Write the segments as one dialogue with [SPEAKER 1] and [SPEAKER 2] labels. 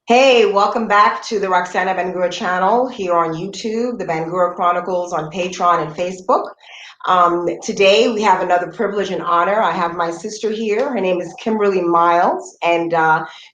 [SPEAKER 1] Hey, welcome back to the Roxana Bangura channel here on YouTube, the Bangura Chronicles on Patreon and Facebook. Today we have another privilege and honor. I have my sister here. Her name is Kimberly Miles, and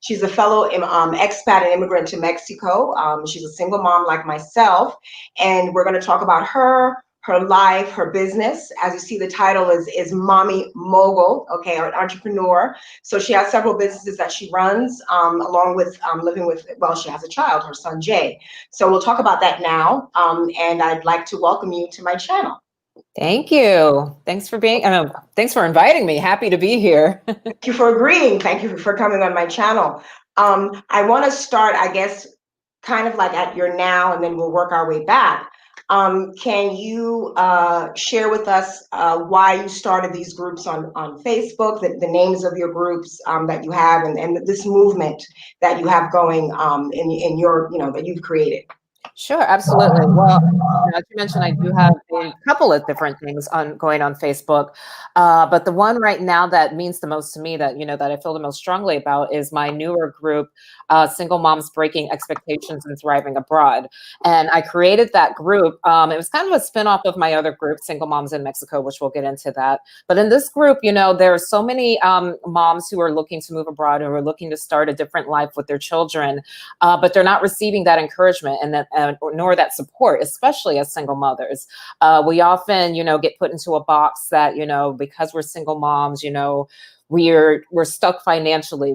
[SPEAKER 1] she's a fellow expat and immigrant to Mexico. She's a single mom like myself, and we're going to talk about her life, her business. As you see, the title is Mommy Mogul, okay, or an entrepreneur. So she has several businesses that she runs, along with living with, well, she has a child, her son Jay. So we'll talk about that now, and I'd like to welcome you to my channel.
[SPEAKER 2] Thank you. Thanks for inviting me. Happy to be here.
[SPEAKER 1] Thank you for agreeing. Thank you for coming on my channel. I want to start, I guess, kind of like at your now, and then we'll work our way back. Can you share with us why you started these groups on Facebook, the names of your groups that you have, and this movement that you have going in your, that you've created?
[SPEAKER 2] Sure, absolutely. Well, as you mentioned, I do have a couple of different things going on Facebook, but the one right now that means the most to me, that that I feel the most strongly about, is my newer group, Single Moms Breaking Expectations and Thriving Abroad. And I created that group. It was kind of a spinoff of my other group, Single Moms in Mexico, which we'll get into that. But in this group, there are so many moms who are looking to move abroad, who are looking to start a different life with their children, but they're not receiving that encouragement and that. Nor that support, especially as single mothers. We often, get put into a box that, because we're single moms, we're stuck financially.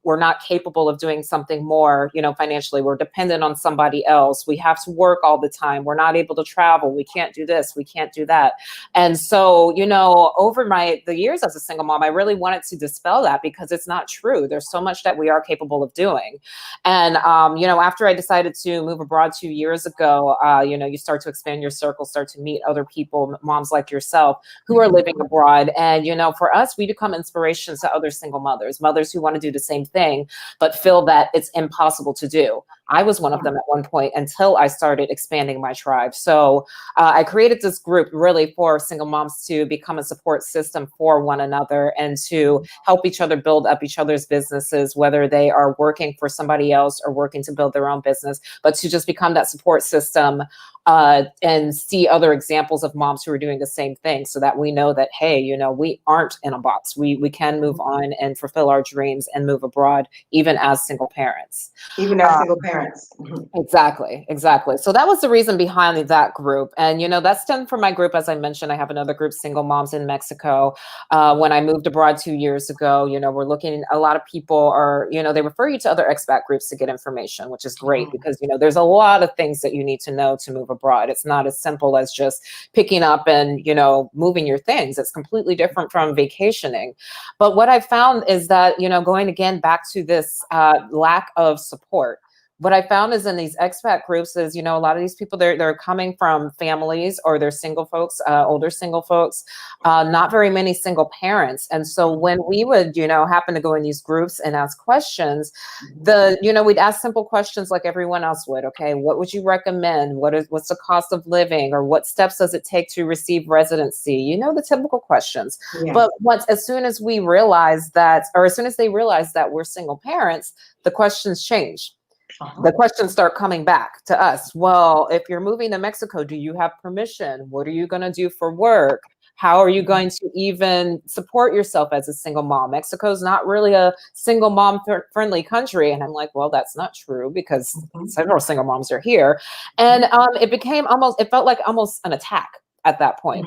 [SPEAKER 2] We're not capable of doing something more, financially. We're dependent on somebody else. We have to work all the time. We're not able to travel. We can't do this. We can't do that. And so, over the years as a single mom, I really wanted to dispel that, because it's not true. There's so much that we are capable of doing. And, after I decided to move abroad 2 years ago, you start to expand your circle, start to meet other people, moms like yourself, who are living abroad. And, for us, we become inspirations to other single mothers who want to do the same thing, but feel that it's impossible to do. I was one of them at one point, until I started expanding my tribe. So I created this group really for single moms to become a support system for one another, and to help each other build up each other's businesses, whether they are working for somebody else or working to build their own business, but to just become that support system, and see other examples of moms who are doing the same thing, so that we know that, hey, we aren't in a box. We can move on and fulfill our dreams and move abroad, even as single parents.
[SPEAKER 1] Even as single parents.
[SPEAKER 2] Exactly. So that was the reason behind that group. And, that stemmed from my group. As I mentioned, I have another group, Single Moms in Mexico. When I moved abroad 2 years ago, we're looking, a lot of people are, they refer you to other expat groups to get information, which is great, because, there's a lot of things that you need to know to move abroad. It's not as simple as just picking up and, moving your things. It's completely different from vacationing. But what I found is that, going again back to this lack of support, what I found is in these expat groups is, a lot of these people, they're coming from families, or they're single folks, older single folks, not very many single parents. And so when we would, happen to go in these groups and ask questions, we'd ask simple questions like everyone else would. Okay, what would you recommend? What's the cost of living? Or what steps does it take to receive residency? The typical questions. Yeah. But as soon as they realize that we're single parents, the questions change. The questions start coming back to us. Well, if you're moving to Mexico, do you have permission? What are you going to do for work? How are you going to even support yourself as a single mom? Mexico's not really a single mom friendly country. And I'm like, well, that's not true, because several single moms are here. And it felt like almost an attack at that point.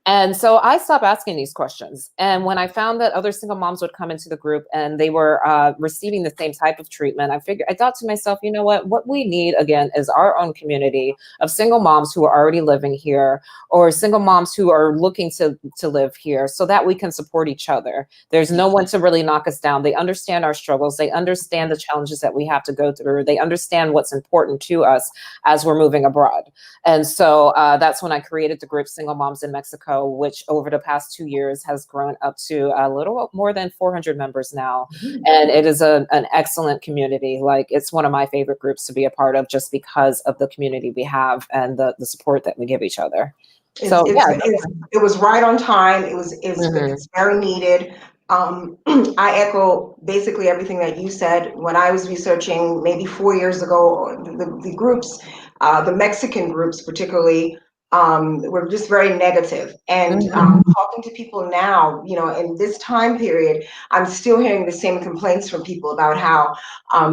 [SPEAKER 2] And so I stopped asking these questions. And when I found that other single moms would come into the group and they were receiving the same type of treatment, I thought to myself, what we need again is our own community of single moms who are already living here, or single moms who are looking to live here, so that we can support each other. There's no one to really knock us down. They understand our struggles. They understand the challenges that we have to go through. They understand what's important to us as we're moving abroad. And so that's when I created the group Single Moms in Mexico, which over the past 2 years has grown up to a little more than 400 members now. And it is an excellent community. Like, it's one of my favorite groups to be a part of, just because of the community we have and the support that we give each other.
[SPEAKER 1] It was right on time. It's very needed. I echo basically everything that you said. When I was researching maybe 4 years ago, the groups, the Mexican groups particularly, were just very negative. And talking to people now, in this time period, I'm still hearing the same complaints from people about how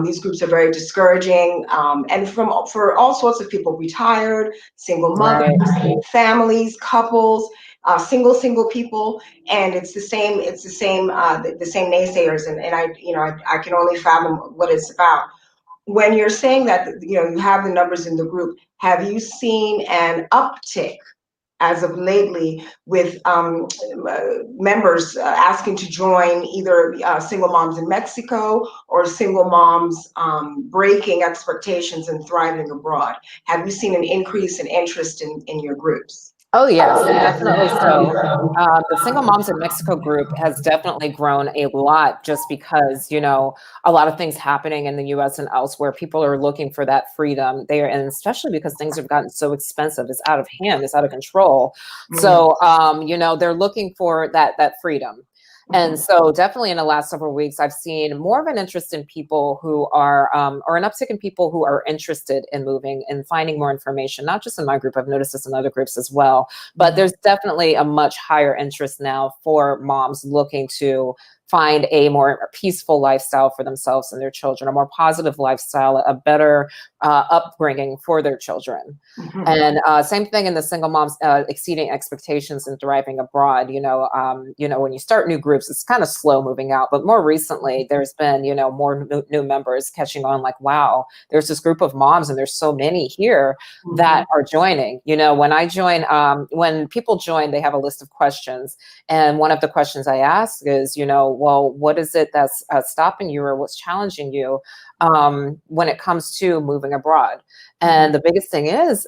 [SPEAKER 1] these groups are very discouraging, and for all sorts of people, retired, single mothers, families, couples, single people, and it's the same the same naysayers, and I can only fathom what it's about. When you're saying that you have the numbers in the group, have you seen an uptick as of lately with members asking to join, either single moms in Mexico or single moms breaking expectations and thriving abroad? Have you seen an increase in interest in your groups?
[SPEAKER 2] Oh, yes,
[SPEAKER 1] Oh, yes,
[SPEAKER 2] definitely so.
[SPEAKER 1] definitely.
[SPEAKER 2] The Single Moms in Mexico group has definitely grown a lot just because, a lot of things happening in the US and elsewhere. People are looking for that freedom there, and especially because things have gotten so expensive. It's out of hand, it's out of control. So, they're looking for that freedom. And so definitely in the last several weeks, I've seen more of an interest in people who are, or an uptick in people who are interested in moving and finding more information, not just in my group, I've noticed this in other groups as well. But there's definitely a much higher interest now for moms looking to find a more peaceful lifestyle for themselves and their children, a more positive lifestyle, a better upbringing for their children. And same thing in the single moms, exceeding expectations and thriving abroad. When you start new groups, it's kind of slow moving out. But more recently, there's been, more new members catching on, like, wow, there's this group of moms and there's so many here that are joining. When people join, they have a list of questions. And one of the questions I ask is, well, what is it that's stopping you, or what's challenging you when it comes to moving abroad? And the biggest thing is,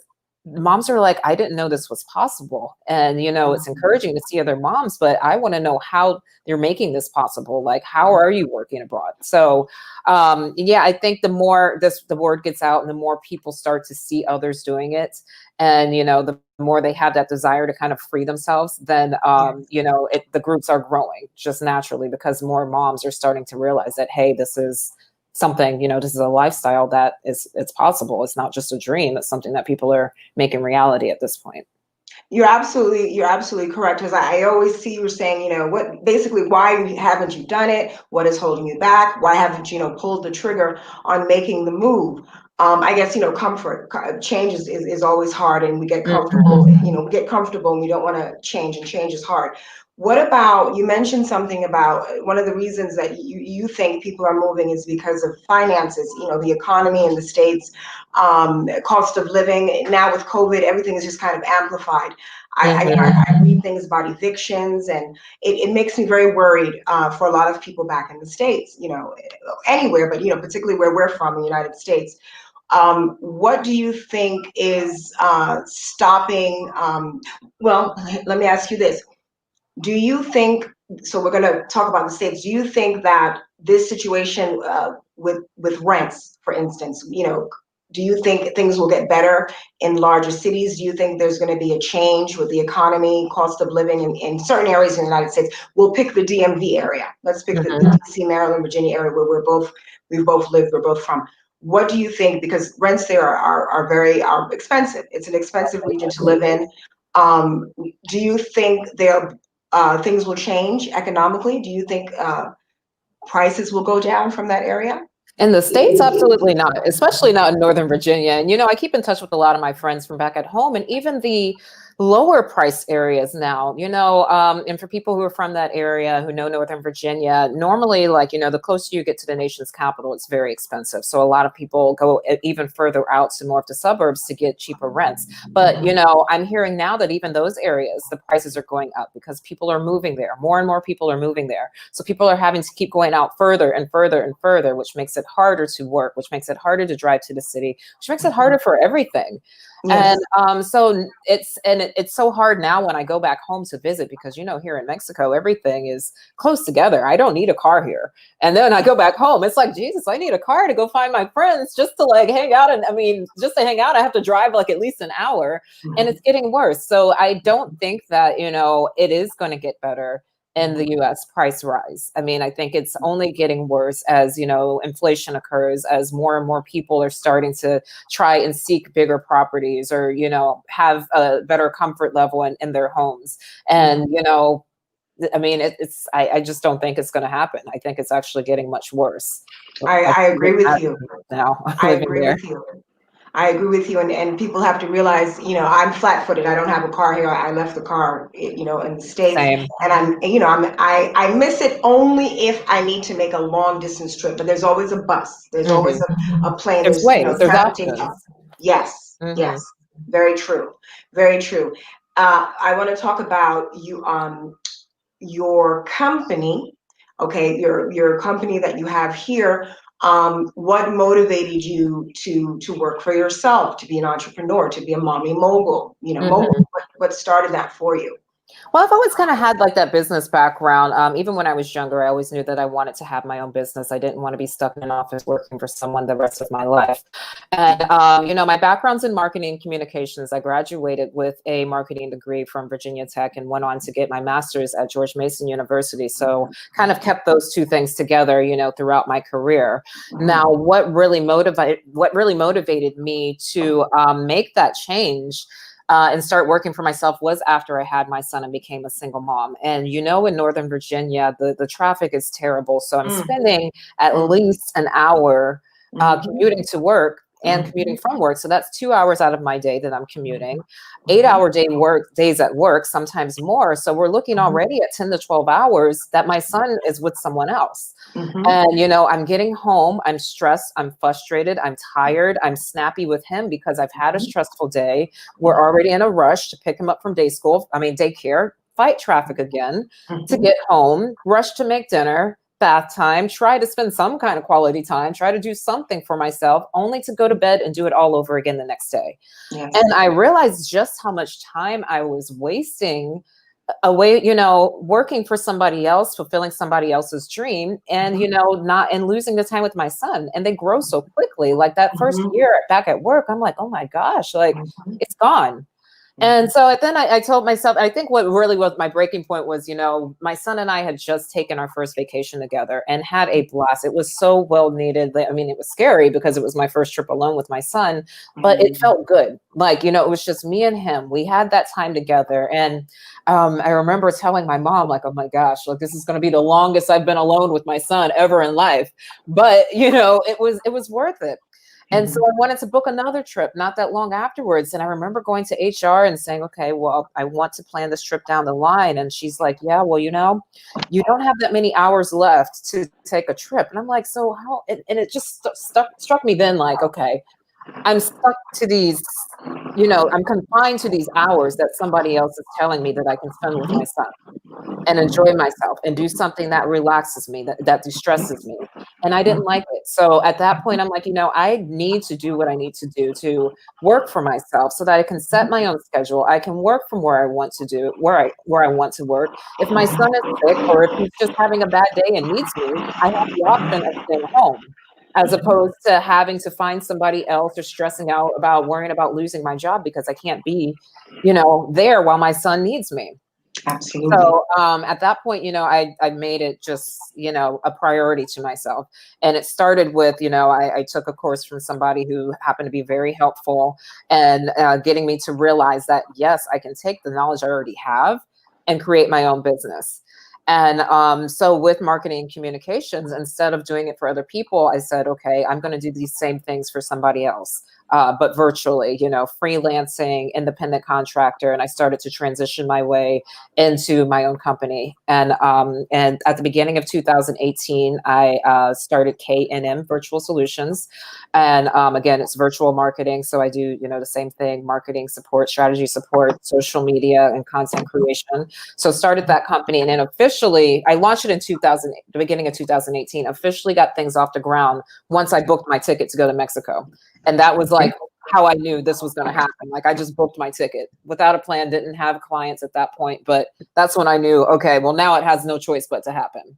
[SPEAKER 2] moms are like, I didn't know this was possible. And, it's encouraging to see other moms, but I want to know how they're making this possible. Like, how are you working abroad? So, I think the more the word gets out and the more people start to see others doing it, and, the more they have that desire to kind of free themselves, then, the groups are growing just naturally, because more moms are starting to realize that, hey, this is something, this is a lifestyle that it's possible. It's not just a dream. It's something that people are making reality at this point.
[SPEAKER 1] You're absolutely correct, because I always see you saying, why haven't you done it? What is holding you back? Why haven't you pulled the trigger on making the move? I guess comfort, change is always hard, and we get comfortable. We get comfortable and we don't want to change, and change is hard. What about, you mentioned something about one of the reasons that you think people are moving is because of finances, the economy in the States, cost of living. Now with COVID, everything is just kind of amplified. I read things about evictions, and it makes me very worried for a lot of people back in the States, anywhere, but particularly where we're from, the United States. What do you think is stopping? Well, let me ask you this. Do you think, so we're going to talk about the States, do you think that this situation with rents, for instance, do you think things will get better in larger cities? Do you think there's going to be a change with the economy, cost of living in certain areas in the United States? We'll pick the DMV area. Let's pick the DC, Maryland, Virginia area where we've both lived, we're both from. What do you think? Because rents there are very expensive. It's an expensive region to live in. Do you think things will change economically? Do you think prices will go down from that area?
[SPEAKER 2] In the States, absolutely not, especially not in Northern Virginia. And, I keep in touch with a lot of my friends from back at home, and even the lower price areas now, and for people who are from that area, who know Northern Virginia, normally, like, the closer you get to the nation's capital, it's very expensive. So a lot of people go even further out to more of the suburbs to get cheaper rents. But, I'm hearing now that even those areas, the prices are going up because people are moving there. More and more people are moving there. So people are having to keep going out further and further and further, which makes it harder to work, which makes it harder to drive to the city, which makes it harder for everything. Yes. And so it's so hard now when I go back home to visit, because, here in Mexico, everything is close together. I don't need a car here. And then I go back home, it's like, Jesus, I need a car to go find my friends just to like hang out. And just to hang out, I have to drive like at least an hour, and it's getting worse. So I don't think that, it is going to get better. in the US price rise. I mean, I think it's only getting worse as, you know, inflation occurs, as more and more people are starting to try and seek bigger properties or, you know, have a better comfort level in their homes. And, you know, I mean, I just don't think it's going to happen. I think it's actually getting much worse.
[SPEAKER 1] I agree with you.
[SPEAKER 2] Now,
[SPEAKER 1] I
[SPEAKER 2] living
[SPEAKER 1] agree
[SPEAKER 2] there.
[SPEAKER 1] with you. I agree with you, and people have to realize, you know, I'm flat-footed. I don't have a car here. I left the car, you know, in the States,
[SPEAKER 2] Same.
[SPEAKER 1] and I miss it only if I need to make a long distance trip. But there's always a bus. There's always a plane.
[SPEAKER 2] There's
[SPEAKER 1] There's, you know,
[SPEAKER 2] ways. There's
[SPEAKER 1] transportation.
[SPEAKER 2] options.
[SPEAKER 1] Yes, yes, very true, very true. I want to talk about your company, okay, your company that you have here. What motivated you to work for yourself, to be an entrepreneur, to be a mommy mogul? You know, mogul. What started that for you?
[SPEAKER 2] Well, I've always kind of had like that business background. Even when I was younger, I always knew that I wanted to have my own business. I didn't want to be stuck in an office working for someone the rest of my life. And, you know, my background's in marketing and communications. I graduated with a marketing degree from Virginia Tech and went on to get my master's at George Mason University. So kind of kept those two things together, you know, throughout my career. Now, what really motivated me to make that change and start working for myself was after I had my son and became a single mom. And, you know, in Northern Virginia, the traffic is terrible. So I'm spending at least an hour commuting to work and commuting from work. So that's 2 hours out of my day that I'm commuting, 8-hour days at work, sometimes more. So we're looking already at 10 to 12 hours that my son is with someone else. And, you know, I'm getting home, I'm stressed, I'm frustrated, I'm tired, I'm snappy with him because I've had a stressful day. We're already in a rush to pick him up from daycare, fight traffic again, to get home, rush to make dinner, bath time, try to spend some kind of quality time, try to do something for myself, only to go to bed and do it all over again the next day. And I realized just how much time I was wasting away, you know, working for somebody else, fulfilling somebody else's dream, and, you know, and losing the time with my son. And they grow so quickly. Like that first year back at work, I'm like, oh my gosh, like it's gone. And so then I told myself, I think what really was my breaking point was, you know, my son and I had just taken our first vacation together and had a blast. It was so well needed. I mean, it was scary because it was my first trip alone with my son, but it felt good. Like, you know, it was just me and him. We had that time together. And I remember telling my mom, like, oh my gosh, like this is going to be the longest I've been alone with my son ever in life. But, you know, it was worth it. And so I wanted to book another trip not that long afterwards. And I remember going to HR and saying, okay, well, I want to plan this trip down the line. And she's like, yeah, well, you know, you don't have that many hours left to take a trip. And I'm like, so how? And it just struck me then like, okay, I'm stuck to these, you know, I'm confined to these hours that somebody else is telling me that I can spend with my son and enjoy myself and do something that relaxes me, that distresses me. And I didn't like it. So at that point, I'm like, you know, I need to do what I need to do to work for myself so that I can set my own schedule. I can work from where I want to do, where I want to work. If my son is sick or if he's just having a bad day and needs me, I have the option of staying home, as opposed to having to find somebody else or stressing out about worrying about losing my job because I can't be, you know, there while my son needs me.
[SPEAKER 1] Absolutely.
[SPEAKER 2] So at that point, you know, I made it just, you know, a priority to myself. And it started with, you know, I took a course from somebody who happened to be very helpful and getting me to realize that, yes, I can take the knowledge I already have and create my own business. And so with marketing and communications, instead of doing it for other people, I said, okay, I'm going to do these same things for somebody else. But virtually, you know, freelancing, independent contractor. And I started to transition my way into my own company. And at the beginning of 2018, I started K&M Virtual Solutions. And again, it's virtual marketing. So I do, you know, the same thing, marketing support, strategy support, social media, and content creation. So started that company. And then officially, I launched it in the beginning of 2018, officially got things off the ground once I booked my ticket to go to Mexico. And that was like how I knew this was going to happen. Like I just booked my ticket without a plan, didn't have clients at that point, but that's when I knew, okay, well now it has no choice but to happen.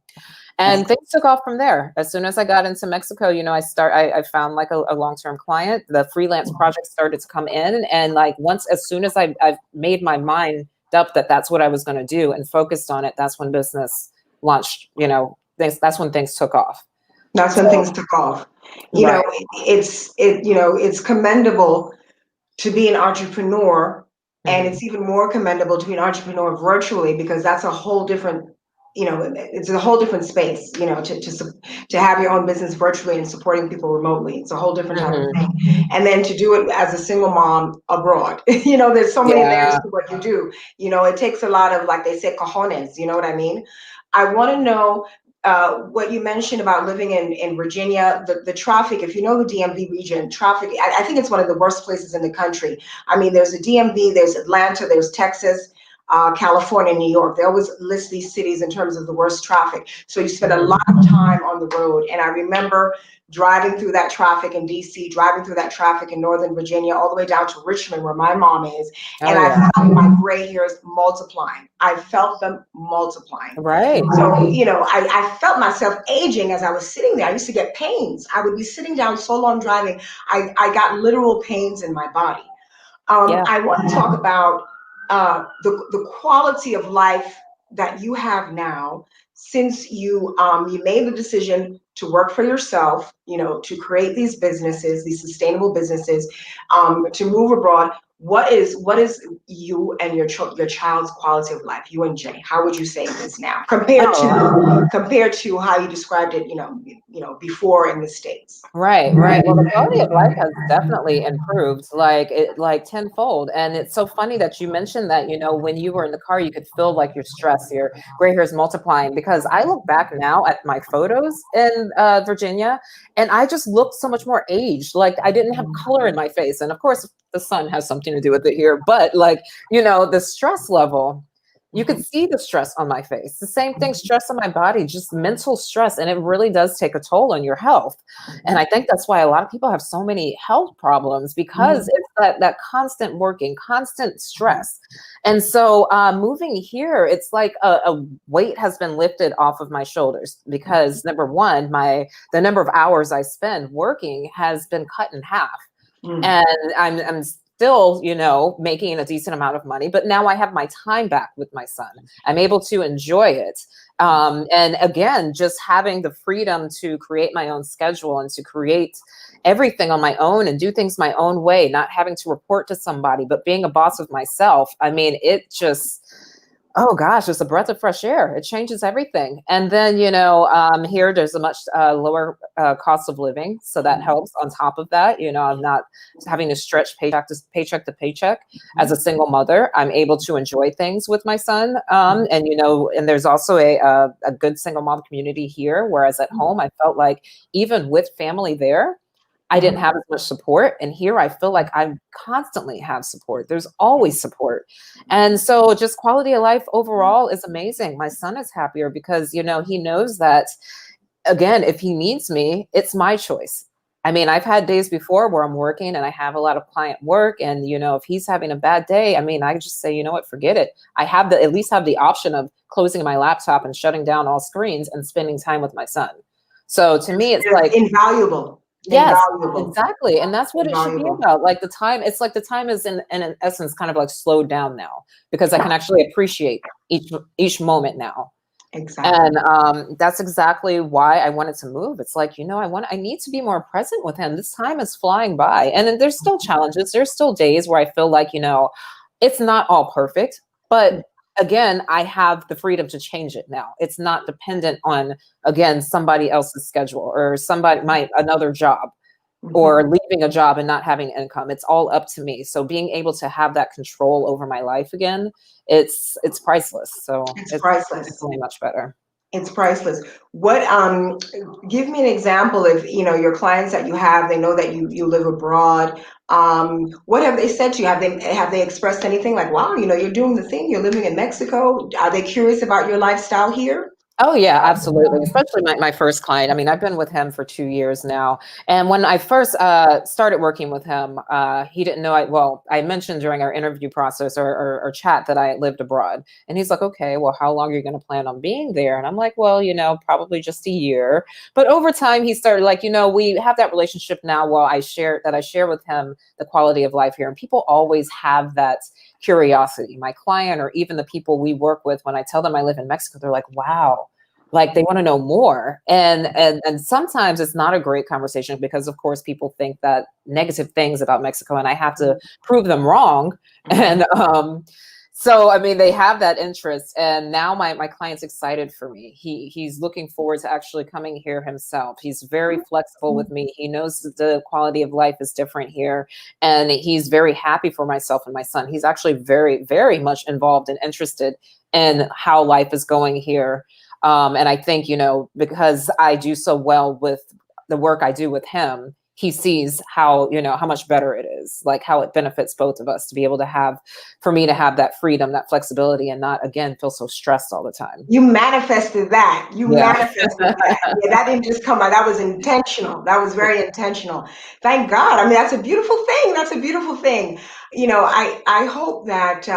[SPEAKER 2] And things took off from there. As soon as I got into Mexico, you know, I found like a long-term client. The freelance projects started to come in. And like as soon as I've made my mind up that that's what I was going to do and focused on it, that's when business launched, that's when things took off.
[SPEAKER 1] That's when things took off.
[SPEAKER 2] Right.
[SPEAKER 1] It's commendable to be an entrepreneur, and
[SPEAKER 2] Mm-hmm.
[SPEAKER 1] it's even more commendable to be an entrepreneur virtually, because that's a whole different, it's a whole different space, to have your own business virtually and supporting people remotely. It's a whole different type of
[SPEAKER 2] Mm-hmm.
[SPEAKER 1] thing. And then to do it as a single mom abroad, there's so many layers
[SPEAKER 2] Yeah.
[SPEAKER 1] to what you do. It takes a lot of, like they say, cojones, you know what I mean? I want to know what you mentioned about living in Virginia, the traffic. If you know the DMV region, traffic, I think it's one of the worst places in the country. I mean, there's the DMV, there's Atlanta, there's Texas, California, New York. They always list these cities in terms of the worst traffic. So you spend a lot of time on the road. And I remember driving through that traffic in DC, driving through that traffic in Northern Virginia, all the way down to Richmond, where my mom is.
[SPEAKER 2] Oh,
[SPEAKER 1] And I
[SPEAKER 2] yeah.
[SPEAKER 1] felt my gray hairs multiplying. I felt them multiplying.
[SPEAKER 2] Right.
[SPEAKER 1] So, I felt myself aging as I was sitting there. I used to get pains. I would be sitting down so long driving, I got literal pains in my body.
[SPEAKER 2] Yeah.
[SPEAKER 1] I want to talk about the quality of life that you have now, since you made the decision to work for yourself, to create these businesses, these sustainable businesses, to move abroad. What is you and your child's quality of life? You and Jay, how would you say it is now compared to how you described it, before in the States?
[SPEAKER 2] Right, right. Well, the quality of life has definitely improved, like tenfold. And it's so funny that you mentioned that, when you were in the car, you could feel like your stress, your gray hairs multiplying, because I look back now at my photos in Virginia, and I just looked so much more aged. Like I didn't have color in my face. And of course, the sun has something to do with it here, but the stress level. You could see the stress on my face. The same thing, stress on my body, just mental stress. And it really does take a toll on your health. And I think that's why a lot of people have so many health problems, because it's that constant working, constant stress. And so moving here, it's like a weight has been lifted off of my shoulders, because number one, the number of hours I spend working has been cut in half. And I'm still, making a decent amount of money, but now I have my time back with my son. I'm able to enjoy it. And again, just having the freedom to create my own schedule and to create everything on my own and do things my own way, not having to report to somebody, but being a boss of myself. I mean, it just, oh gosh, it's a breath of fresh air. It changes everything. And then, here there's a much lower cost of living. So that helps on top of that. I'm not having to stretch paycheck to paycheck. As a single mother, I'm able to enjoy things with my son. And there's also a good single mom community here. Whereas at home, I felt like even with family there, I didn't have as much support. And here I feel like I constantly have support. There's always support. And so just quality of life overall is amazing. My son is happier because, he knows that, again, if he needs me, it's my choice. I mean, I've had days before where I'm working and I have a lot of client work. And, if he's having a bad day, I mean, I just say, you know what, forget it. I have at least have the option of closing my laptop and shutting down all screens and spending time with my son. So to me, it's like
[SPEAKER 1] invaluable.
[SPEAKER 2] Yes,
[SPEAKER 1] Invaluable.
[SPEAKER 2] exactly. And that's what it should be about. Like the time, it's like the time is in essence kind of like slowed down now, because I can actually appreciate each moment now.
[SPEAKER 1] Exactly.
[SPEAKER 2] And that's exactly why I wanted to move. It's like, I need to be more present with him. This time is flying by. And then there's still challenges. There's still days where I feel like, it's not all perfect, but again, I have the freedom to change it now. It's not dependent on, again, somebody else's schedule or another job or leaving a job and not having income. It's all up to me. So being able to have that control over my life again, it's priceless. So
[SPEAKER 1] it's priceless.
[SPEAKER 2] It's really much better.
[SPEAKER 1] It's priceless. What give me an example of, your clients that you have, they know that you live abroad. What have they said to you? Have they expressed anything like, wow, you're doing the thing, you're living in Mexico? Are they curious about your lifestyle here?
[SPEAKER 2] Oh, yeah, absolutely. Especially my first client. I mean, I've been with him for 2 years now. And when I first started working with him, he didn't know I mentioned during our interview process or chat that I lived abroad. And he's like, okay, well, how long are you going to plan on being there? And I'm like, well, probably just a year. But over time, he started like, we have that relationship now while I share with him the quality of life here. And people always have that curiosity. My client, or even the people we work with, when I tell them I live in Mexico, they're like, wow, like they want to know more. And sometimes it's not a great conversation because of course people think that negative things about Mexico, and I have to prove them wrong. And so I mean, they have that interest, and now my client's excited for me. He's looking forward to actually coming here himself. He's very flexible with me. He knows that the quality of life is different here, and he's very happy for myself and my son. He's actually very, very much involved and interested in how life is going here. And I think, you know, because I do so well with the work I do with him, he sees how, you know, how much better it is, like how it benefits both of us to be able to have, for me to have that freedom, that flexibility, and not, again, feel so stressed all the time.
[SPEAKER 1] You manifested that. You
[SPEAKER 2] Yeah.
[SPEAKER 1] manifested that. Yeah, that didn't just come out. That was intentional. That was very intentional. Thank God. I mean, that's a beautiful thing. That's a beautiful thing. You know, I hope that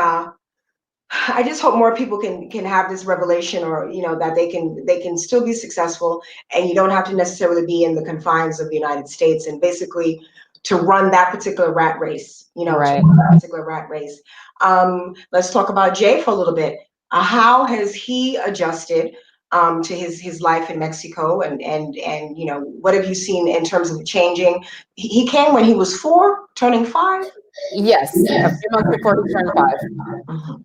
[SPEAKER 1] I just hope more people can have this revelation, or you know, that they can still be successful, and you don't have to necessarily be in the confines of the United States, and basically to run that particular rat race. You know, to
[SPEAKER 2] Right.
[SPEAKER 1] run that particular rat race. Let's talk about Jay for a little bit. How has he adjusted to his life in Mexico, and you know, what have you seen in terms of changing? He came when he was 4, turning 5.
[SPEAKER 2] Yes, a few months before he turned 5.
[SPEAKER 1] Mhm.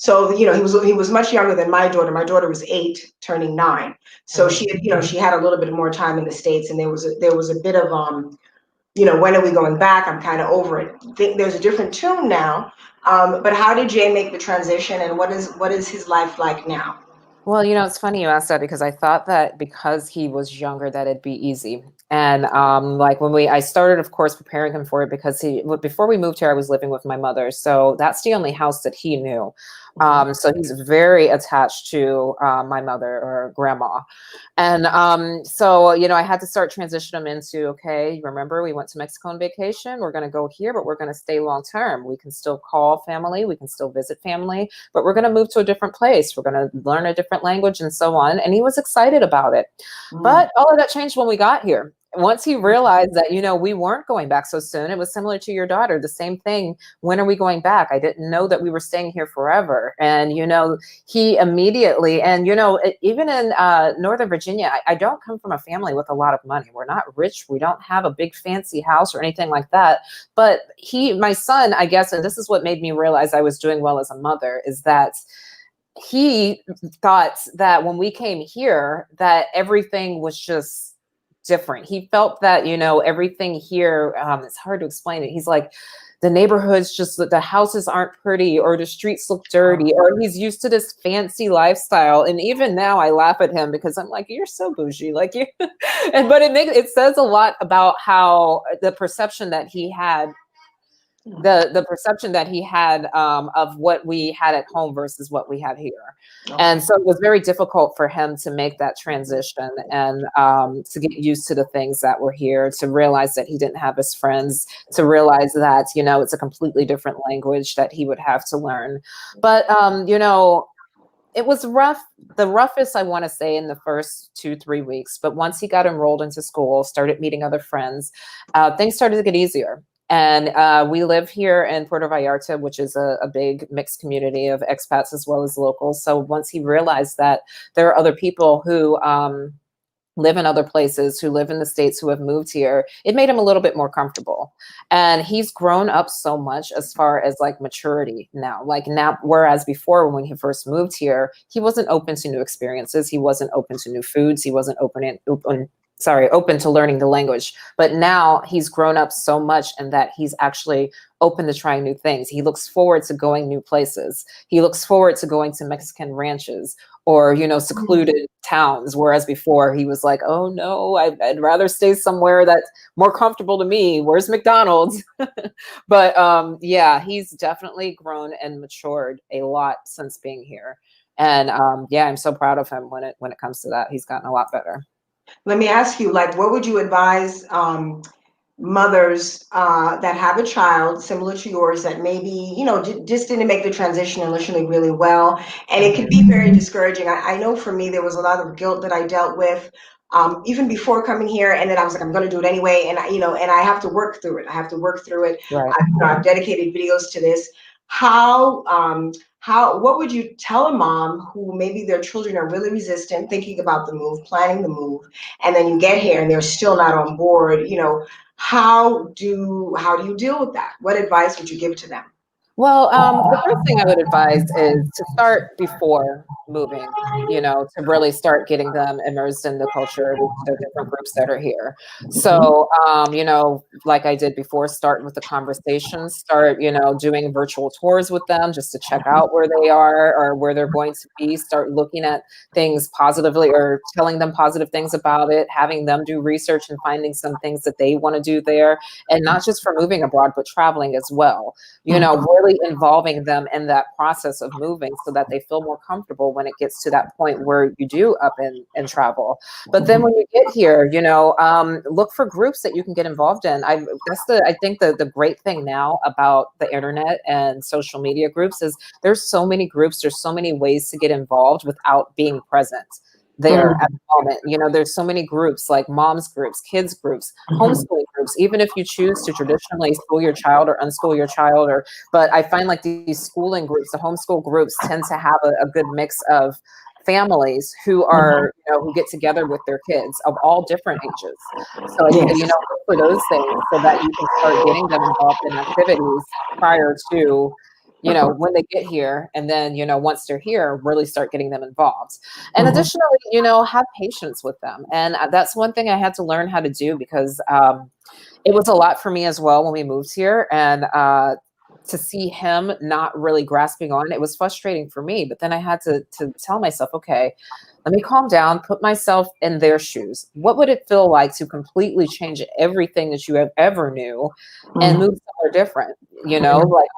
[SPEAKER 1] So you know, he was much younger than my daughter. My daughter was 8, turning 9. So she had, you know, she had a little bit more time in the States, and there was a bit of you know, when are we going back? I'm kind of over it. I think there's a different tune now. But how did Jay make the transition, and what is his life like now?
[SPEAKER 2] Well, you know, it's funny you asked that because I thought that because he was younger that it'd be easy. And like when I started, of course, preparing him for it because before we moved here, I was living with my mother. So that's the only house that he knew. So he's very attached to my mother or grandma. And so, you know, I had to start transitioning him into, okay, remember we went to Mexico on vacation. We're going to go here, but we're going to stay long term. We can still call family. We can still visit family, but we're going to move to a different place. We're going to learn a different language and so on. And he was excited about it. But all of that changed when we got here. Once he realized that, you know, we weren't going back so soon, it was similar to your daughter, the same thing. When are we going back? I didn't know that we were staying here forever. And, you know, he immediately, and, you know, even in Northern Virginia, I don't come from a family with a lot of money. We're not rich. We don't have a big fancy house or anything like that. But my son, I guess, and this is what made me realize I was doing well as a mother, is that he thought that when we came here, that everything was just different. He felt that, you know, everything here, it's hard to explain it. He's like, the neighborhoods, just the houses aren't pretty, or the streets look dirty, or he's used to this fancy lifestyle. And even now I laugh at him because I'm like, you're so bougie, like you, but it says a lot about how the perception that he had, the perception that he had of what we had at home versus what we had here. And so it was very difficult for him to make that transition, and to get used to the things that were here, to realize that he didn't have his friends, to realize that, you know, it's a completely different language that he would have to learn. But, you know, it was rough, the roughest, I want to say, in the first 2-3 weeks. But once he got enrolled into school, started meeting other friends, things started to get easier. And we live here in Puerto Vallarta, which is a big mixed community of expats as well as locals. So once he realized that there are other people who live in other places, who live in the States, who have moved here, it made him a little bit more comfortable. And he's grown up so much as far as like maturity now. Like now, whereas before when he first moved here, he wasn't open to new experiences. He wasn't open to new foods. He wasn't open to learning the language. But now he's grown up so much, and that he's actually open to trying new things. He looks forward to going new places. He looks forward to going to Mexican ranches, or, you know, secluded towns. Whereas before he was like, oh no, I'd rather stay somewhere that's more comfortable to me. Where's McDonald's? But yeah, he's definitely grown and matured a lot since being here. And yeah, I'm so proud of him when it comes to that. He's gotten a lot better.
[SPEAKER 1] Let me ask you, like, what would you advise mothers that have a child similar to yours that maybe, you know, just didn't make the transition initially really well, and it could be very discouraging. I know for me, there was a lot of guilt that I dealt with even before coming here, and then I was like, I'm going to do it anyway, and I have to work through it. I have to work through it.
[SPEAKER 2] Right.
[SPEAKER 1] I've dedicated videos to this. what would you tell a mom who maybe their children are really resistant, thinking about the move, planning the move, and then you get here and they're still not on board? How do you deal with that? What advice would you give to them?
[SPEAKER 2] Well, the first thing I would advise is to start before moving, to really start getting them immersed in the culture, the different groups that are here. So, like I did before, start with the conversation, start, doing virtual tours with them just to check out where they are or where they're going to be, start looking at things positively or telling them positive things about it, having them do research and finding some things that they want to do there. And not just for moving abroad, but traveling as well, really involving them in that process of moving so that they feel more comfortable when it gets to that point where you do up and travel. But then when you get here, look for groups that you can get involved in. I think the great thing now about the internet and social media groups is there's so many groups, there's so many ways to get involved without being present there at the moment. There's so many groups like moms groups, kids groups, homeschooling groups, even if you choose to traditionally school your child or unschool your child, but I find like these schooling groups, the homeschool groups tend to have a good mix of families who are, who get together with their kids of all different ages. So, look for those things so that you can start getting them involved in activities prior to, when they get here, and then, once they're here, really start getting them involved. And additionally, have patience with them. And that's one thing I had to learn how to do because it was a lot for me as well when we moved here. And to see him not really grasping on it was frustrating for me. But then I had to tell myself, okay, let me calm down, put myself in their shoes. What would it feel like to completely change everything that you have ever knew and move somewhere different? Like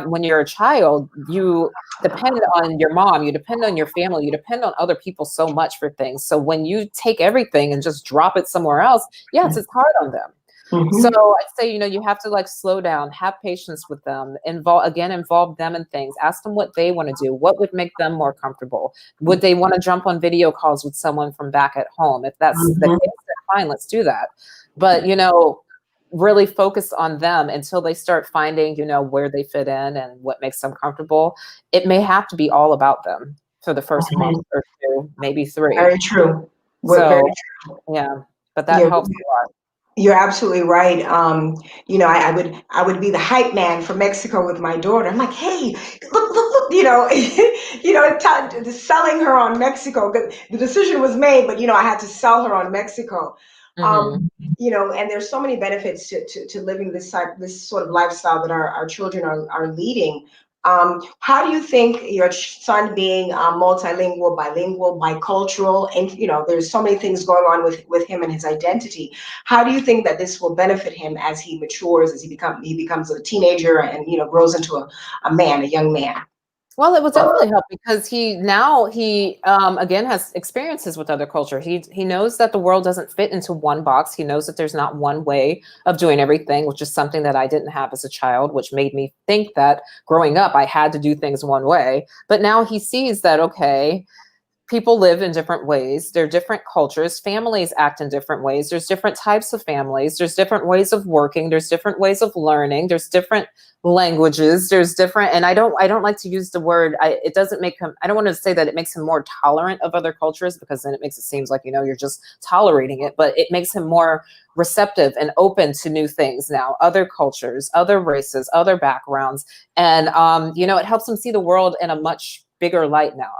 [SPEAKER 2] when you're a child, you depend on your mom, you depend on your family, you depend on other people so much for things. So when you take everything and just drop it somewhere else, yes, it's hard on them. So I'd say, you have to like slow down, have patience with them, involve them in things, ask them what they want to do, what would make them more comfortable. Would they want to jump on video calls with someone from back at home? If that's the case, then fine, let's do that. But, really focus on them until they start finding, where they fit in and what makes them comfortable. It may have to be all about them for the first month or two, maybe 3.
[SPEAKER 1] Very true.
[SPEAKER 2] Very true. Yeah, but that helps a lot.
[SPEAKER 1] You're absolutely right. I would be the hype man for Mexico with my daughter. I'm like, hey, look, selling her on Mexico. The decision was made, but I had to sell her on Mexico. And there's so many benefits to living this sort of lifestyle that our children are leading. How do you think your son being multilingual, bilingual, bicultural, and there's so many things going on with him and his identity. How do you think that this will benefit him as he matures, as he becomes a teenager and grows into a young man?
[SPEAKER 2] Well, it will definitely help because he again has experiences with other culture. He knows that the world doesn't fit into one box. He knows that there's not one way of doing everything, which is something that I didn't have as a child, which made me think that growing up I had to do things one way. But now he sees that, okay, people live in different ways. There are different cultures. Families act in different ways. There's different types of families. There's different ways of working. There's different ways of learning. There's different languages. There's different, and I don't like to use the word, it doesn't make him, I don't want to say that it makes him more tolerant of other cultures, because then it makes it seem like, you're just tolerating it, but it makes him more receptive and open to new things now, other cultures, other races, other backgrounds. And, it helps him see the world in a much bigger light now,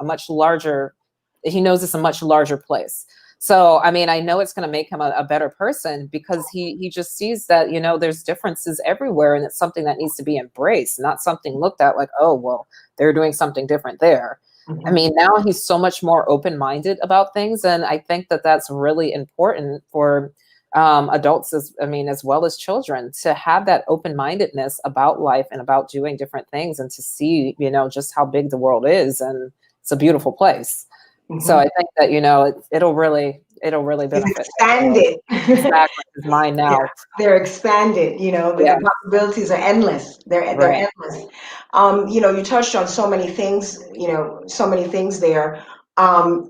[SPEAKER 2] he knows it's a much larger place. So, I know it's going to make him a better person because he just sees that, there's differences everywhere, and it's something that needs to be embraced, not something looked at like, oh, well, they're doing something different there. Now he's so much more open-minded about things. And I think that that's really important for adults as well as children, to have that open-mindedness about life and about doing different things, and to see, just how big the world is, and it's a beautiful place. So I think that, it'll really benefit.
[SPEAKER 1] It's expanded.
[SPEAKER 2] Exactly. It's mine now.
[SPEAKER 1] Yeah, they're expanded, the possibilities are endless. They're endless. You touched on so many things there.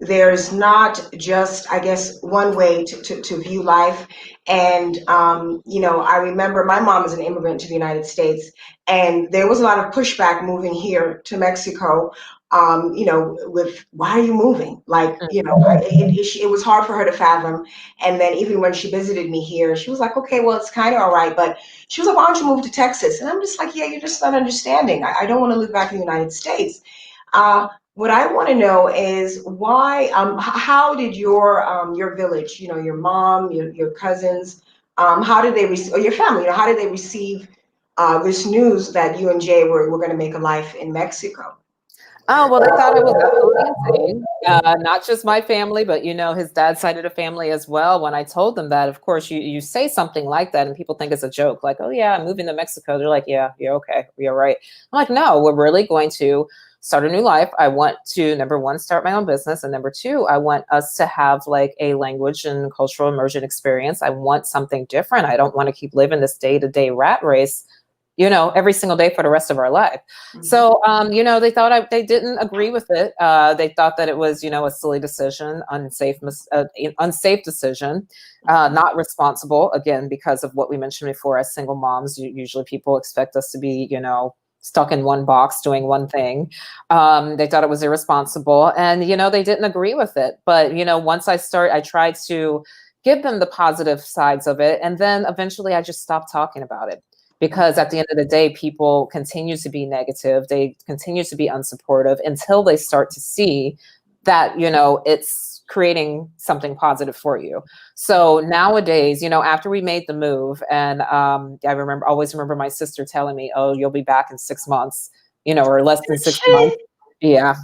[SPEAKER 1] There's not just, I guess, one way to view life. And, I remember my mom is an immigrant to the United States, and there was a lot of pushback moving here to Mexico. With why are you moving? Like, it was hard for her to fathom. And then even when she visited me here, she was like, okay, well, it's kind of all right. But she was like, why don't you move to Texas? And I'm just like, yeah, you're just not understanding. I don't want to live back in the United States. What I want to know is why, how did your village, your mom, your cousins, how did they receive, or your family, how did they receive this news that you and Jay were going to make a life in Mexico?
[SPEAKER 2] Oh, well, they thought I was absolutely insane. Not just my family, but his dad's side of the family as well. When I told them that, of course, you say something like that and people think it's a joke, like, oh yeah, I'm moving to Mexico. They're like, yeah, okay, you're right. I'm like, no, we're really going to start a new life. I want to, number one, start my own business. And number two, I want us to have like a language and cultural immersion experience. I want something different. I don't want to keep living this day-to-day rat race every single day for the rest of our life. Mm-hmm. So, they thought they didn't agree with it. They thought that it was, a silly decision, unsafe decision, not responsible, again, because of what we mentioned before. As single moms, usually people expect us to be, stuck in one box doing one thing. They thought it was irresponsible, and, they didn't agree with it. But, once I tried to give them the positive sides of it. And then eventually I just stopped talking about it. Because at the end of the day, people continue to be negative. They continue to be unsupportive until they start to see that, it's creating something positive for you. So nowadays, after we made the move, and I always remember my sister telling me, oh, you'll be back in 6 months, or less than 6 months. Yeah.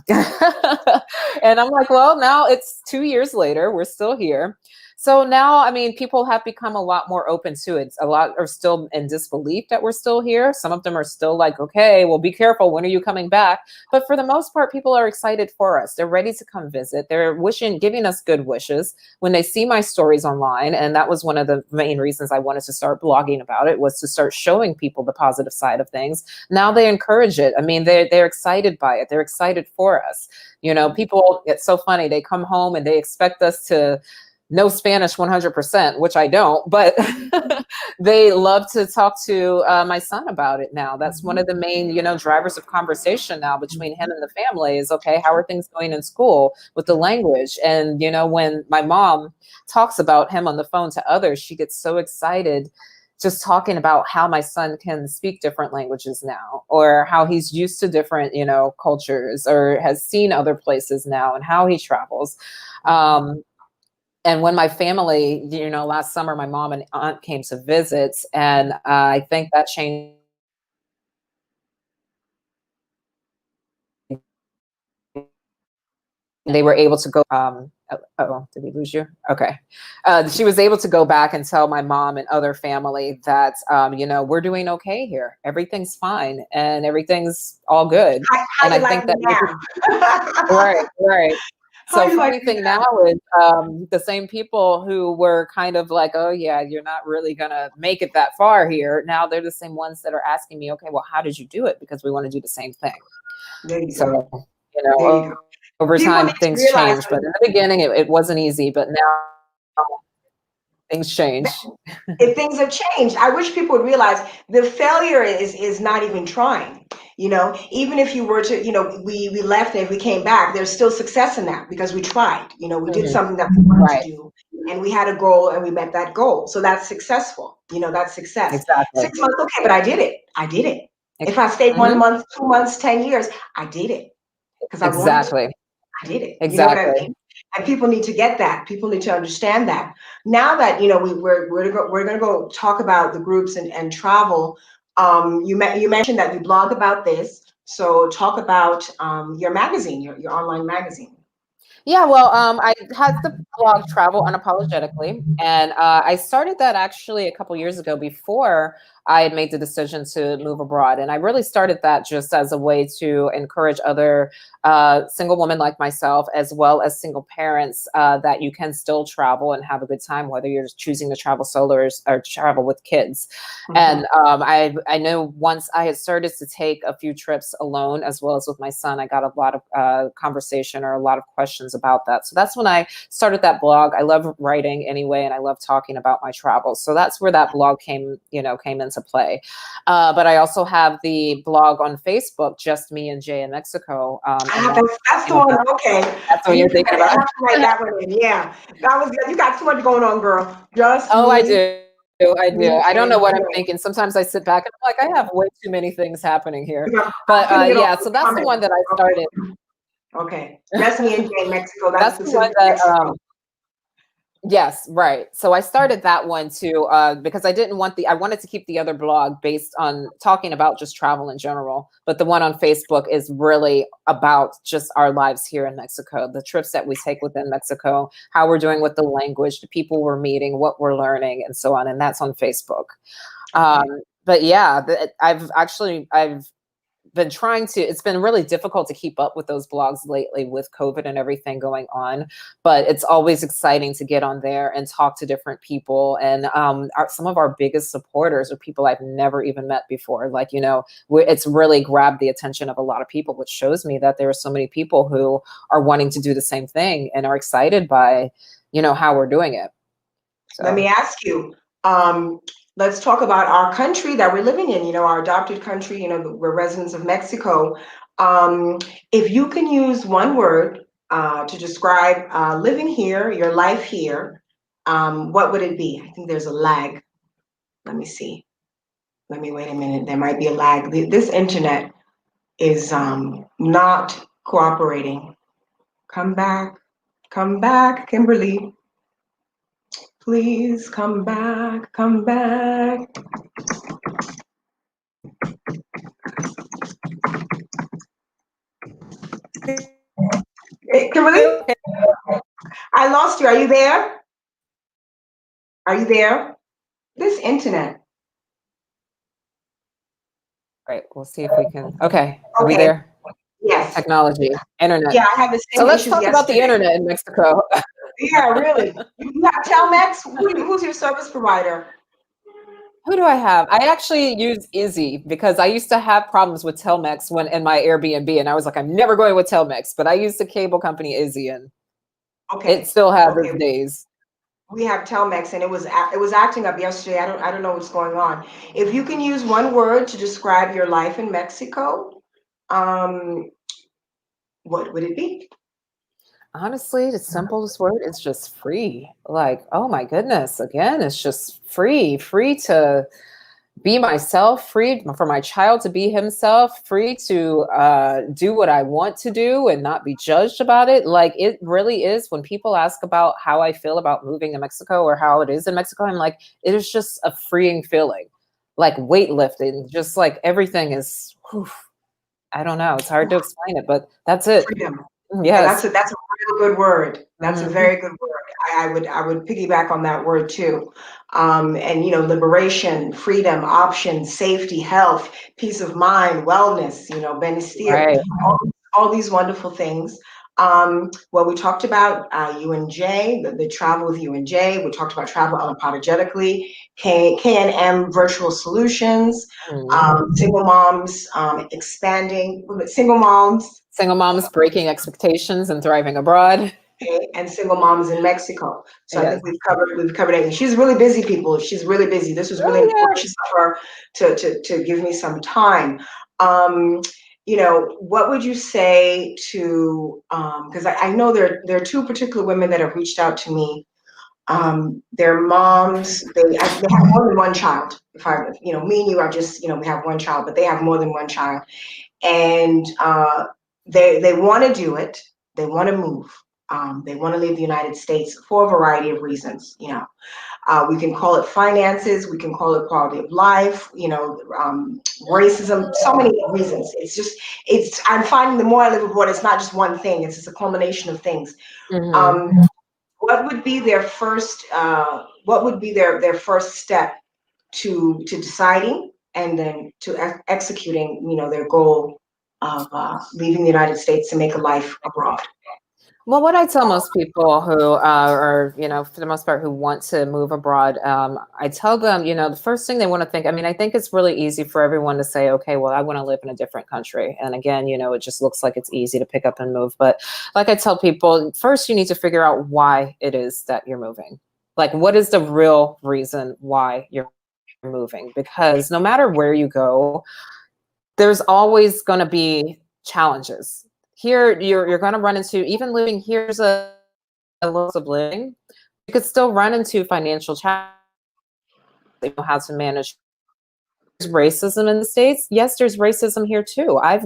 [SPEAKER 2] And I'm like, well, now it's 2 years later. We're still here. So now, people have become a lot more open to it. A lot are still in disbelief that we're still here. Some of them are still like, okay, well, be careful. When are you coming back? But for the most part, people are excited for us. They're ready to come visit. They're giving us good wishes when they see my stories online. And that was one of the main reasons I wanted to start blogging about it, was to start showing people the positive side of things. Now they encourage it. They're excited by it. They're excited for us. People, it's so funny. They come home and they expect us to know Spanish 100%, which I don't, but they love to talk to my son about it now. That's one of the main, drivers of conversation now between him and the family is, okay, how are things going in school with the language? And, when my mom talks about him on the phone to others, she gets so excited just talking about how my son can speak different languages now, or how he's used to different, cultures, or has seen other places now, and how he travels. And when my family, last summer, my mom and aunt came to visit, and I think that changed. They were able to go, did we lose you? Okay. She was able to go back and tell my mom and other family that, we're doing okay here. Everything's fine and everything's all good.
[SPEAKER 1] And I think that,
[SPEAKER 2] right. So funny thing now is the same people who were kind of like, oh yeah, you're not really gonna make it that far here. Now they're the same ones that are asking me, okay, well, how did you do it? Because we want to do the same thing. So, over time things change, but in the beginning it wasn't easy, but now things change.
[SPEAKER 1] If things have changed, I wish people would realize the failure is not even trying. Even if you were to, we left and if we came back, there's still success in that because we tried. We did something that we wanted to do, and we had a goal and we met that goal. So that's successful. That's success.
[SPEAKER 2] Exactly.
[SPEAKER 1] 6 months, okay, but I did it. If I stayed 1 month, 2 months, 10 years, I did it because I wanted to. I did it.
[SPEAKER 2] Exactly.
[SPEAKER 1] You know what I mean? And people need to get that. People need to understand that. Now that we're going to go talk about the groups and travel. You mentioned that you blog about this. So talk about your magazine, your online magazine.
[SPEAKER 2] Yeah, well, I had the blog Travel Unapologetically, and I started that actually a couple years ago before I had made the decision to move abroad. And I really started that just as a way to encourage other single women like myself, as well as single parents, that you can still travel and have a good time, whether you're choosing to travel solo or travel with kids. Mm-hmm. And I know once I had started to take a few trips alone, as well as with my son, I got a lot of conversation or a lot of questions questions about that. So that's when I started that blog. I love writing anyway, and I love talking about my travels. So that's where that blog came into play. But I also have the blog on Facebook, Just Me and Jay in Mexico.
[SPEAKER 1] That's the one. Okay.
[SPEAKER 2] That's what you're thinking about.
[SPEAKER 1] I have to write that one in. Yeah, that was good. You got too much going on, girl. Just
[SPEAKER 2] Oh,
[SPEAKER 1] me.
[SPEAKER 2] I do. I do. I don't know what I'm
[SPEAKER 1] Jay.
[SPEAKER 2] thinking. Sometimes I sit back and I'm like, I have way too many things happening here.
[SPEAKER 1] Yeah,
[SPEAKER 2] But
[SPEAKER 1] I'm putting it on
[SPEAKER 2] so that's the
[SPEAKER 1] comments.
[SPEAKER 2] one that I started.
[SPEAKER 1] Okay. Just me and Jay in Mexico. That's
[SPEAKER 2] That's the one
[SPEAKER 1] specific to
[SPEAKER 2] that
[SPEAKER 1] Mexico.
[SPEAKER 2] yes, right. So I started that one too, because I wanted to keep the other blog based on talking about just travel in general. But the one on Facebook is really about just our lives here in Mexico, the trips that we take within Mexico, how we're doing with the language, the people we're meeting, what we're learning, and so on. And that's on Facebook. But yeah, I've been trying to, it's been really difficult to keep up with those blogs lately with COVID and everything going on, but it's always exciting to get on there and talk to different people. And some of our biggest supporters are people I've never even met before. Like, it's really grabbed the attention of a lot of people, which shows me that there are so many people who are wanting to do the same thing and are excited by, how we're doing it. So.
[SPEAKER 1] Let me ask you, let's talk about our country that we're living in, our adopted country, we're residents of Mexico. If you can use one word to describe living here, your life here, what would it be? I think there's a lag. Let me see. Let me wait a minute. There might be a lag. This internet is not cooperating. Come back, Kimberly. Please come back, come back. Hey, Kimberly, I lost you. Are you there? Are you there? This internet.
[SPEAKER 2] Right. We'll see if we can. Okay. Are we
[SPEAKER 1] Okay.
[SPEAKER 2] there?
[SPEAKER 1] Yes.
[SPEAKER 2] Technology, internet.
[SPEAKER 1] Yeah, I have the same
[SPEAKER 2] So let's
[SPEAKER 1] issues
[SPEAKER 2] talk about the
[SPEAKER 1] yesterday.
[SPEAKER 2] internet in Mexico.
[SPEAKER 1] Yeah, really. You have Telmex? Who's your service provider?
[SPEAKER 2] Who do I have? I actually use Izzy because I used to have problems with Telmex when in my Airbnb, and I was like, I'm never going with Telmex. But I used the cable company Izzy, and it still has its days.
[SPEAKER 1] We have Telmex, and it was acting up yesterday. I don't know what's going on. If you can use one word to describe your life in Mexico, what would it be?
[SPEAKER 2] Honestly, the simplest word is just free. Like, oh my goodness, again, it's just free to be myself, free for my child to be himself, free to do what I want to do and not be judged about it. Like, it really is. When people ask about how I feel about moving to Mexico or how it is in Mexico, I'm like, it is just a freeing feeling, like weightlifting, just like everything is, whew, I don't know. It's hard to explain it, but that's it.
[SPEAKER 1] Freedom.
[SPEAKER 2] Yes.
[SPEAKER 1] Yeah, that's a real good word. That's a very good word. I would piggyback on that word too. And liberation, freedom, options, safety, health, peace of mind, wellness, benestir,
[SPEAKER 2] Right.
[SPEAKER 1] all these wonderful things. Well, we talked about you and Jay, the travel with you and Jay. We talked about travel unapologetically, K&M virtual solutions, single moms expanding,
[SPEAKER 2] Single moms breaking expectations and thriving abroad.
[SPEAKER 1] And single moms in Mexico. So
[SPEAKER 2] Yes.
[SPEAKER 1] I think we've covered it. She's really busy, people. She's really busy. This was really important of her to give me some time. What would you say to because I know there are two particular women that have reached out to me. Their moms, they have more than one child. Me and you are just, we have one child, but they have more than one child. And they want to do it. They want to move. They want to leave the United States for a variety of reasons. We can call it finances. We can call it quality of life. Racism. So many reasons. I'm finding the more I live abroad, it's not just one thing. It's just a culmination of things. What would be their first? What would be their first step to deciding and then to executing? Their goal of leaving the United States to make a life abroad.
[SPEAKER 2] Well, what I tell most people who are, for the most part, who want to move abroad, I tell them, the first thing they want to think, I mean, I think it's really easy for everyone to say, okay, well, I want to live in a different country. And again, it just looks like it's easy to pick up and move. But like I tell people, first, you need to figure out why it is that you're moving. Like, what is the real reason why you're moving? Because no matter where you go, there's always going to be challenges. Here, you're going to run into, even living here's a loss of living, you could still run into financial challenges. You know how to manage racism in the States. Yes, there's racism here too. I've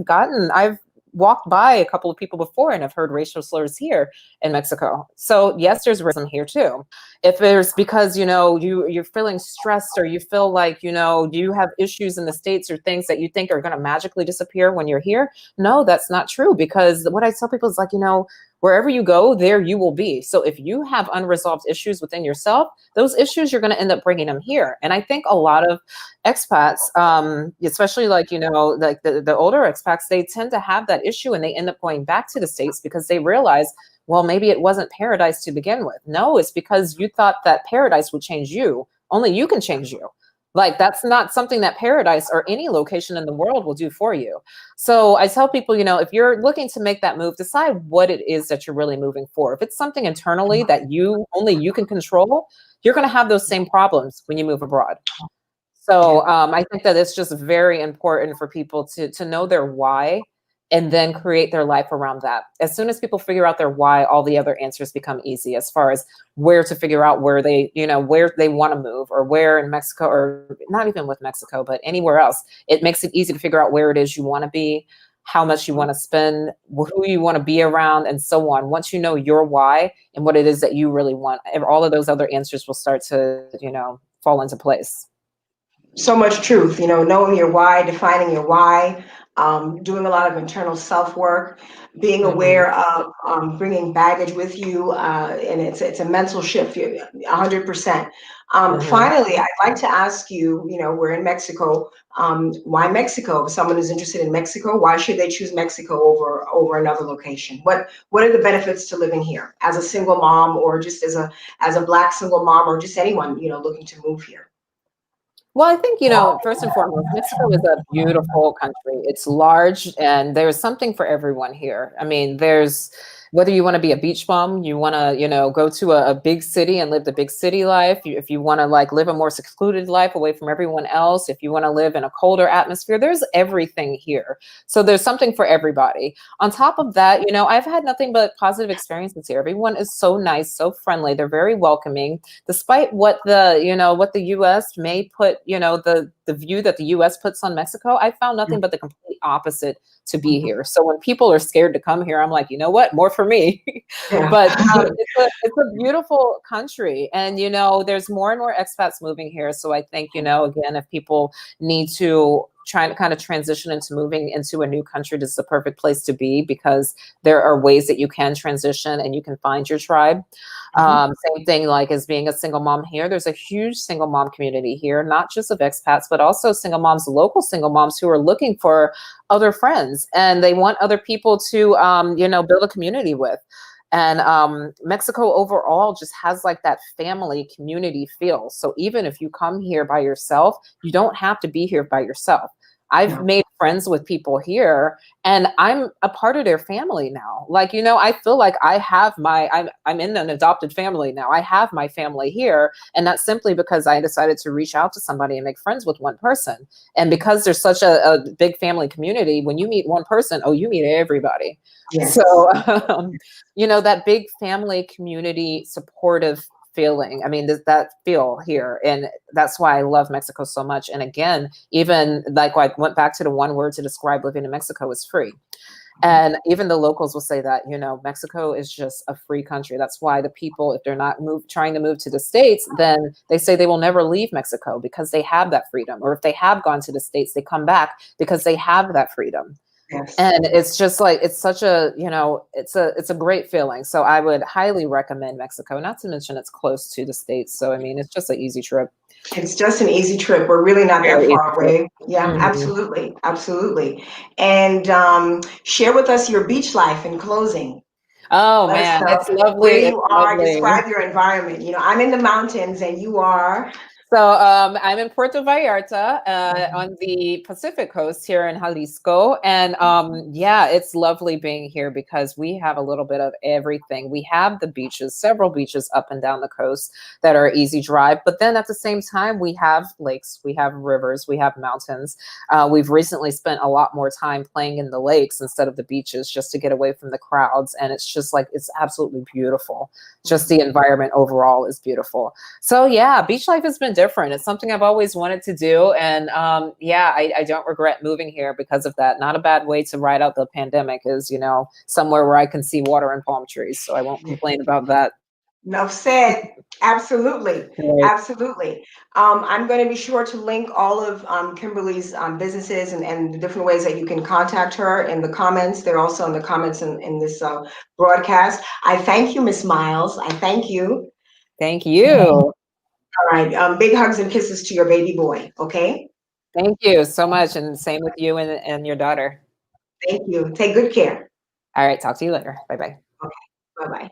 [SPEAKER 2] walked by a couple of people before and I've heard racial slurs here in Mexico. So yes, there's racism here too. If there's because you're feeling stressed, or you feel like you have issues in the States or things that you think are going to magically disappear when you're here, no, that's not true. Because what I tell people is like, wherever you go, there you will be. So if you have unresolved issues within yourself, those issues, you're going to end up bringing them here. And I think a lot of expats, especially like the older expats, they tend to have that issue and they end up going back to the States because they realize, well, maybe it wasn't paradise to begin with. No, it's because you thought that paradise would change you. Only you can change you. Like, that's not something that paradise or any location in the world will do for you. So I tell people, if you're looking to make that move, decide what it is that you're really moving for. If it's something internally that only you can control, you're going to have those same problems when you move abroad. So I think that it's just very important for people to know their why and then create their life around that. As soon as people figure out their why, all the other answers become easy as far as where to figure out where they want to move, or where in Mexico, or not even with Mexico, but anywhere else. It makes it easy to figure out where it is you want to be, how much you want to spend, who you want to be around, and so on. Once you know your why and what it is that you really want, all of those other answers will start to, fall into place.
[SPEAKER 1] So much truth, knowing your why, defining your why, doing a lot of internal self-work, being aware of bringing baggage with you, and it's a mental shift, 100%. Finally, I'd like to ask you, we're in Mexico, why Mexico? If someone is interested in Mexico, why should they choose Mexico over another location? What are the benefits to living here as a single mom, or just as a Black single mom, or just anyone, looking to move here?
[SPEAKER 2] Well, I think, first and foremost, Mexico is a beautiful country. It's large and there's something for everyone here. I mean, whether you want to be a beach bum, you want to, go to a big city and live the big city life. If you want to live a more secluded life away from everyone else, if you want to live in a colder atmosphere, there's everything here. So there's something for everybody. On top of that, I've had nothing but positive experiences here. Everyone is so nice, so friendly. They're very welcoming, despite what the US may put, the view that the US puts on Mexico. I found nothing but the complete opposite to be here. So when people are scared to come here, I'm like, you know what, more for me. But it's a beautiful country, and there's more and more expats moving here. So I think, again, if people need to try to kind of transition into moving into a new country, this is the perfect place to be, because there are ways that you can transition and you can find your tribe. Same thing like as being a single mom here. There's a huge single mom community here, not just of expats, but also single moms, local single moms who are looking for other friends, and they want other people to, build a community with. And Mexico overall just has that family community feel. So even if you come here by yourself, you don't have to be here by yourself. I've made friends with people here and I'm a part of their family now. I feel like I'm in an adopted family now. I have my family here. And that's simply because I decided to reach out to somebody and make friends with one person. And because there's such a big family community, when you meet one person, you meet everybody. Yes. So, that big family community supportive feeling. I mean, that feel here. And that's why I love Mexico so much. And again, even I went back to the one word to describe living in Mexico is free. And even the locals will say that, Mexico is just a free country. That's why the people, if they're not trying to move to the States, then they say they will never leave Mexico because they have that freedom. Or if they have gone to the States, they come back because they have that freedom. Yes. And it's just it's such a, it's a great feeling. So I would highly recommend Mexico, not to mention it's close to the States. So, I mean, it's just an easy trip.
[SPEAKER 1] It's just an easy trip. We're really not that far away. Yeah, absolutely. Absolutely. And share with us your beach life in closing.
[SPEAKER 2] Oh
[SPEAKER 1] Let us
[SPEAKER 2] man,
[SPEAKER 1] know
[SPEAKER 2] it's
[SPEAKER 1] where
[SPEAKER 2] lovely.
[SPEAKER 1] you
[SPEAKER 2] It's
[SPEAKER 1] are.
[SPEAKER 2] lovely.
[SPEAKER 1] Describe your environment. I'm in the mountains and you are.
[SPEAKER 2] So I'm in Puerto Vallarta on the Pacific coast here in Jalisco. And yeah, it's lovely being here because we have a little bit of everything. We have the beaches, several beaches up and down the coast that are easy drive. But then at the same time, we have lakes, we have rivers, we have mountains. We've recently spent a lot more time playing in the lakes instead of the beaches just to get away from the crowds. And it's just like, it's absolutely beautiful. Just the environment overall is beautiful. So yeah, beach life has been different. It's something I've always wanted to do. And yeah, I don't regret moving here because of that. Not a bad way to ride out the pandemic is, somewhere where I can see water and palm trees. So I won't complain about that.
[SPEAKER 1] Enough said. Absolutely.
[SPEAKER 2] Right.
[SPEAKER 1] Absolutely. I'm going to be sure to link all of Kimberly's businesses and the different ways that you can contact her in the comments. They're also in the comments in this broadcast. I thank you, Miss Miles. I thank you.
[SPEAKER 2] Thank you.
[SPEAKER 1] All right. Big hugs and kisses to your baby boy. Okay.
[SPEAKER 2] Thank you so much. And same with you and your daughter.
[SPEAKER 1] Thank you. Take good care.
[SPEAKER 2] All right. Talk to you later. Bye-bye.
[SPEAKER 1] Okay. Bye bye.